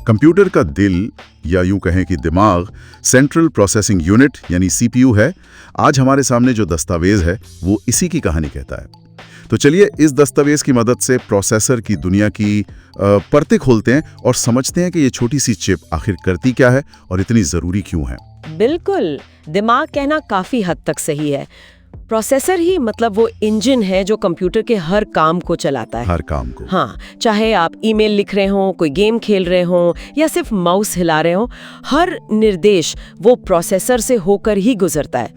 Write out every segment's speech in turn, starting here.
Computer का दिल या यूं कहें कि दिमाग सेंट्रल प्रोसेसिंग यूनिट यानी सीपीयू है। आज हमारे सामने जो दस्तावेज है वो इसी की कहानी कहता है। तो चलिए इस दस्तावेज की मदद से प्रोसेसर की दुनिया की परतें खोलते हैं और समझते हैं कि ये छोटी सी चिप आखिर करती क्या है और इतनी ज़रूरी क्यों है। बिल्कुल, दिमाग कहना काफी हद तक सही है। प्रोसेसर ही मतलब वो इंजन है जो कंप्यूटर के हर काम को चलाता है। हर काम को। हाँ, चाहे आप ईमेल लिख रहे हो, कोई गेम खेल रहे हो या सिर्फ माउस हिला रहे हो, हर निर्देश वो प्रोसेसर से होकर ही गुजरता है।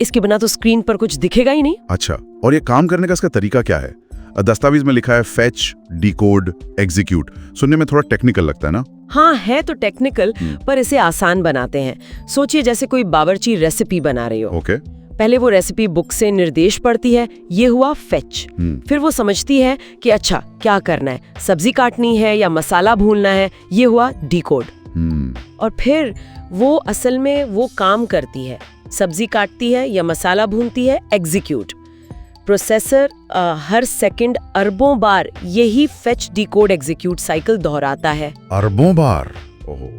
इसके बिना तो स्क्रीन पर कुछ दिखेगा ही नहीं। अच्छा, और ये काम करने का इसका तरीका क्या है? दस्तावेज में लिखा है फेच, डिकोड, एग्जीक्यूट। सुनने में थोड़ा टेक्निकल लगता है ना? हाँ, है तो टेक्निकल, पर इसे आसान बनाते हैं। सोचिए जैसे कोई बावर्ची रेसिपी बना रही हो। ओके। पहले वो रेसिपी बुक से निर्देश पढ़ती है, ये हुआ फेच। फिर वो समझती है कि अच्छा क्या करना है, सब्जी काटनी है या मसाला भूनना है, ये हुआ डिकोड। और फिर वो असल में वो काम करती है, सब्जी काटती है या मसाला भूनती है, एग्जीक्यूट। प्रोसेसर हर सेकंड अरबों बार यही फेच डिकोड एग्जीक्यूट साइकिल दोहराता है। अरबों बार? ओहो,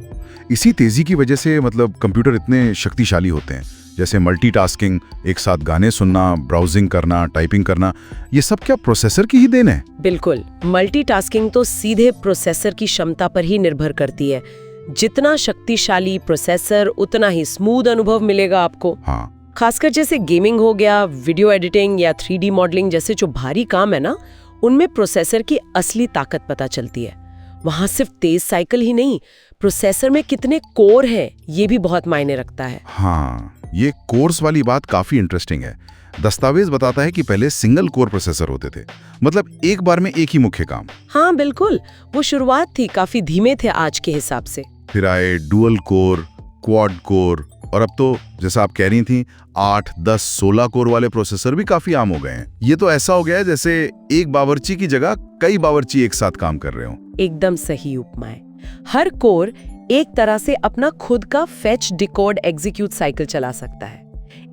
इसी तेजी की वजह से मतलब कंप्यूटर इतने शक्तिशाली होते हैं। जैसे मल्टीटास्किंग, एक साथ गाने सुनना, ब्राउजिंग करना, टाइपिंग करना, ये सब क्या प्रोसेसर की ही देन है? बिल्कुल, मल्टीटास्किंग तो सीधे प्रोसेसर की क्षमता पर ही निर्भर करती है। जितना शक्तिशाली प्रोसेसर उतना ही स्मूथ अनुभव मिलेगा आपको। हाँ। खासकर जैसे गेमिंग हो गया, वीडियो एडिटिंग या 3D मॉडलिंग जैसे जो भारी काम है ना, उनमें प्रोसेसर की असली ताकत पता चलती है। वहां सिर्फ तेज साइकिल ही नहीं, प्रोसेसर में कितने कोर हैं ये भी बहुत मायने रखता है। हाँ, ये कोर्स वाली बात काफी इंटरेस्टिंग है। दस्तावेज बताता है कि पहले सिंगल कोर प्रोसेसर होते थे, मतलब एक बार में एक ही मुख्य काम। हाँ बिल्कुल, वो शुरुआत थी, काफी धीमे थे आज के हिसाब से। फिर आए डुअल कोर, क्वाड कोर, और अब तो जैसा आप कह रही थी 8, 10, 16 कोर वाले प्रोसेसर भी काफी आम हो गए हैं। ये तो ऐसा हो गया है जैसे एक बावर्ची की जगह कई बावर्ची एक साथ काम कर रहे हो। एकदम सही उपमा है। हर कोर एक तरह से अपना खुद का फेच, डिकोड, एग्जीक्यूट साइकिल चला सकता है।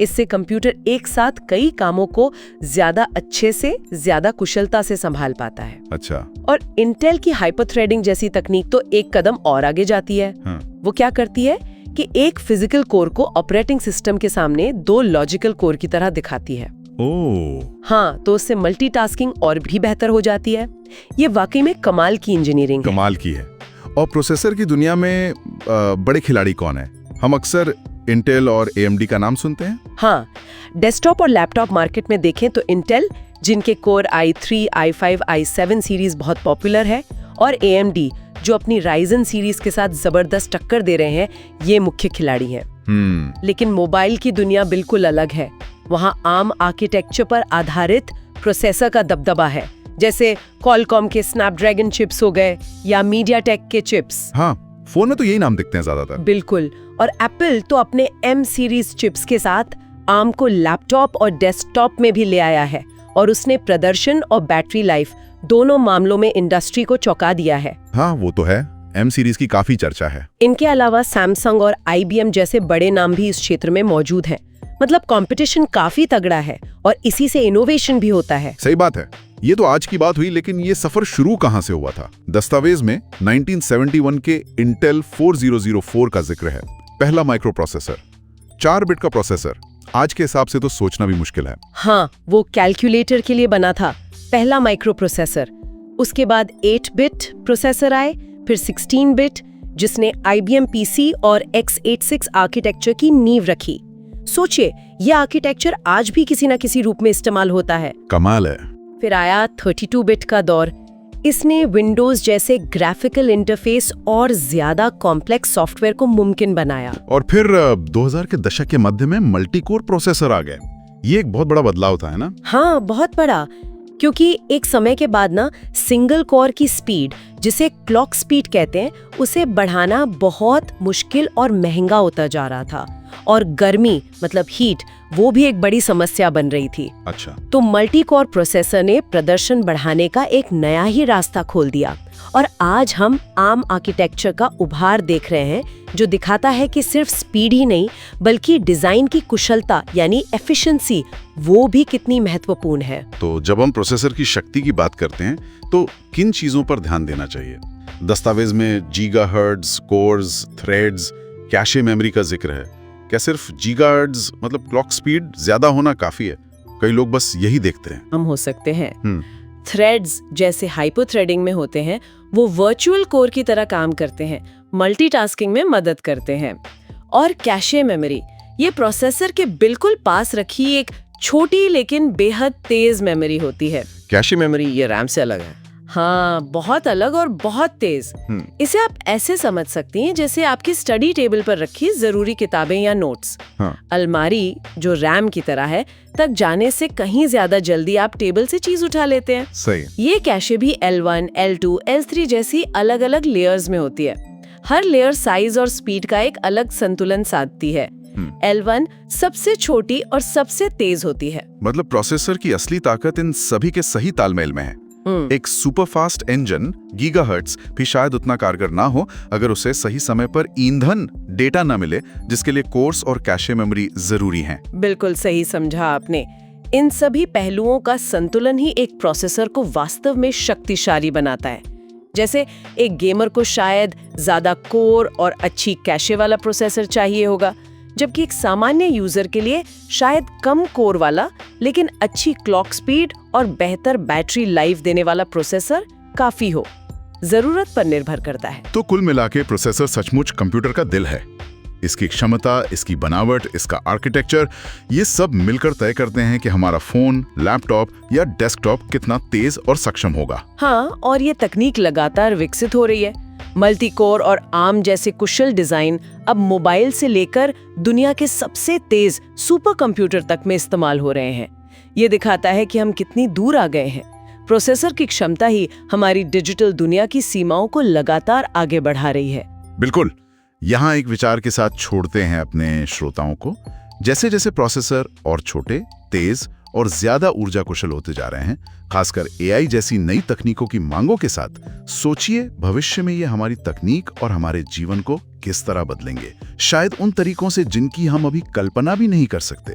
इससे कंप्यूटर एक साथ कई कामों को ज्यादा अच्छे से, ज्यादा कुशलता से संभाल पाता है। अच्छा। और इंटेल की हाइपर थ्रेडिंग जैसी तकनीक तो एक कदम और आगे जाती है। हाँ। वो क्या करती है कि एक फिजिकल कोर को ऑपरेटिंग सिस्टम के सामने 2 लॉजिकल कोर की तरह दिखाती है। हाँ, तो उससे मल्टीटास्किंग और भी बेहतर हो जाती है। ये वाकई में कमाल की इंजीनियरिंग है। कमाल की है। और प्रोसेसर की दुनिया में बड़े खिलाड़ी कौन है? हम अक्सर इंटेल और AMD का नाम सुनते हैं। हाँ, डेस्कटॉप और लैपटॉप मार्केट में देखें तो इंटेल, जिनके core i3, i5, i7 series बहुत पॉपुलर है, और AMD जो अपनी राइजन सीरीज के साथ जबरदस्त टक्कर दे रहे हैं, ये मुख्य खिलाड़ी हैं। लेकिन मोबाइल की दुनिया बिल्कुल अलग है। वहाँ आर्म आर्किटेक्चर पर आधारित प्रोसेसर का दबदबा है, जैसे कॉलकॉम के स्नैपड्रैगन चिप्स हो गए या मीडियाटेक के चिप्स। हाँ, फोन में तो यही नाम दिखते हैं ज्यादातर। बिल्कुल, और एप्पल तो अपने M सीरीज चिप्स के साथ आर्म को लैपटॉप और डेस्कटॉप में भी ले आया है, और उसने प्रदर्शन और बैटरी लाइफ दोनों मामलों में इंडस्ट्री को चौंका दिया है। हाँ, वो तो है। M सीरीज की काफी चर्चा है। इनके अलावा सैमसंग और IBM जैसे बड़े नाम भी इस क्षेत्र में मौजूद हैं। मतलब कंपटीशन काफी तगड़ा है और इसी से इनोवेशन भी होता है। सही बात है। ये तो आज की बात हुई, लेकिन ये सफर शुरू कहां से हुआ था? दस्तावेज में 1971 के इंटेल 4004 का जिक्र है। पहला माइक्रो प्रोसेसर, 4 बिट का प्रोसेसर। आज के हिसाब से तो सोचना भी मुश्किल है। हाँ, वो कैलकुलेटर के लिए बना था, पहला माइक्रो प्रोसेसर। उसके बाद 8 बिट प्रोसेसर आए, फिर 16 बिट, जिसने IBM PC और x86 आर्किटेक्चर की नींव रखी। सोचिए, यह आर्किटेक्चर आज भी किसी न किसी रूप में इस्तेमाल होता है। कमाल है। फिर आया 32 बिट का दौर। इसने विंडोज जैसे ग्राफिकल इंटरफेस और ज्यादा कॉम्प्लेक्स सॉफ्टवेयर को मुमकिन बनाया। और फिर 2000 के दशक के मध्य में मल्टी कोर प्रोसेसर आ गए। ये एक बहुत बड़ा बदलाव था, है ना? हाँ, बहुत बड़ा, क्योंकि एक समय के बाद ना सिंगल कोर की स्पीड, जिसे क्लॉक स्पीड कहते हैं, उसे बढ़ाना बहुत मुश्किल और महंगा होता जा रहा था, और गर्मी मतलब हीट, वो भी एक बड़ी समस्या बन रही थी। अच्छा। तो मल्टी कोर प्रोसेसर ने प्रदर्शन बढ़ाने का एक नया ही रास्ता खोल दिया, और आज हम आर्म आर्किटेक्चर का उभार देख रहे हैं, जो दिखाता है कि सिर्फ स्पीड ही नहीं बल्कि डिजाइन की कुशलता यानी एफिशिएंसी वो भी कितनी महत्वपूर्ण है। तो जब हम प्रोसेसर की शक्ति की बात करते हैं तो किन चीजों पर ध्यान देना चाहिए? दस्तावेज में gigahertz, course, threads, cache memory का जिक्र है। क्या सिर्फ गीगाहर्ट्ज मतलब क्लॉक स्पीड ज्यादा होना काफी है? कई लोग बस यही देखते हैं। हम हो सकते हैं। थ्रेड्स जैसे हाइपोथ्रेडिंग में होते हैं, वो वर्चुअल कोर की तरह काम करते हैं, मल्टीटास्किंग में मदद करते हैं। और कैशे मेमोरी, ये प्रोसेसर के बिल्कुल पास रखी एक छोटी लेकिन बेहद तेज मेमोरी होती है। कैशे मेमोरी ये रैम से अलग है। हाँ, बहुत अलग और बहुत तेज। इसे आप ऐसे समझ सकती हैं जैसे आपकी स्टडी टेबल पर रखी जरूरी किताबें या नोट्स। अलमारी जो रैम की तरह है, तक जाने से कहीं ज्यादा जल्दी आप टेबल से चीज उठा लेते हैं। सही। ये कैशे भी L1, L2, L3 जैसी अलग-अलग लेयर्स में होती है। हर लेयर साइज और स्पीड का एक अलग संतुलन साधती है। L1 सबसे छोटी और सबसे तेज होती है। मतलब प्रोसेसर की असली ताकत इन सभी के सही तालमेल में है। एक सुपरफास्ट इंजन गीगाहर्ट्ज भी शायद उतना कारगर ना हो अगर उसे सही समय पर ईंधन डेटा न मिले, जिसके लिए कोर्स और कैशे मेमोरी जरूरी हैं। बिल्कुल सही समझा आपने। इन सभी पहलुओं का संतुलन ही एक प्रोसेसर को वास्तव में शक्तिशाली बनाता है। जैसे एक गेमर को शायद ज्यादा कोर और अच्छी कैशे वाला प्रोसेसर चाहिए होगा, जबकि एक सामान्य यूजर के लिए शायद कम कोर वाला लेकिन अच्छी क्लॉक स्पीड और बेहतर बैटरी लाइफ देने वाला प्रोसेसर काफी हो। जरूरत पर निर्भर करता है। तो कुल मिलाके प्रोसेसर सचमुच कंप्यूटर का दिल है। इसकी क्षमता, इसकी बनावट, इसका आर्किटेक्चर, ये सब मिलकर तय करते हैं कि हमारा फोन, लैपटॉप या डेस्कटॉप कितना तेज और सक्षम होगा। हाँ, और ये तकनीक लगातार विकसित हो रही है। मल्टी कोर और आर्म जैसे कुशल डिजाइन अब मोबाइल से लेकर दुनिया के सबसे तेज सुपर कंप्यूटर तक में इस्तेमाल हो रहे हैं। ये दिखाता है कि हम कितनी दूर आ गए हैं। प्रोसेसर की क्षमता ही हमारी डिजिटल दुनिया की सीमाओं को लगातार आगे बढ़ा रही है। बिल्कुल। यहाँ एक विचार के साथ छोड़ते हैं अपने श्रोताओं को। जैसे जैसे प्रोसेसर और छोटे, तेज और ज्यादा ऊर्जा कुशल होते जा रहे हैं, खासकर AI जैसी नई तकनीकों की मांगों के साथ, सोचिए भविष्य में ये हमारी तकनीक और हमारे जीवन को किस तरह बदलेंगे, शायद उन तरीकों से जिनकी हम अभी कल्पना भी नहीं कर सकते।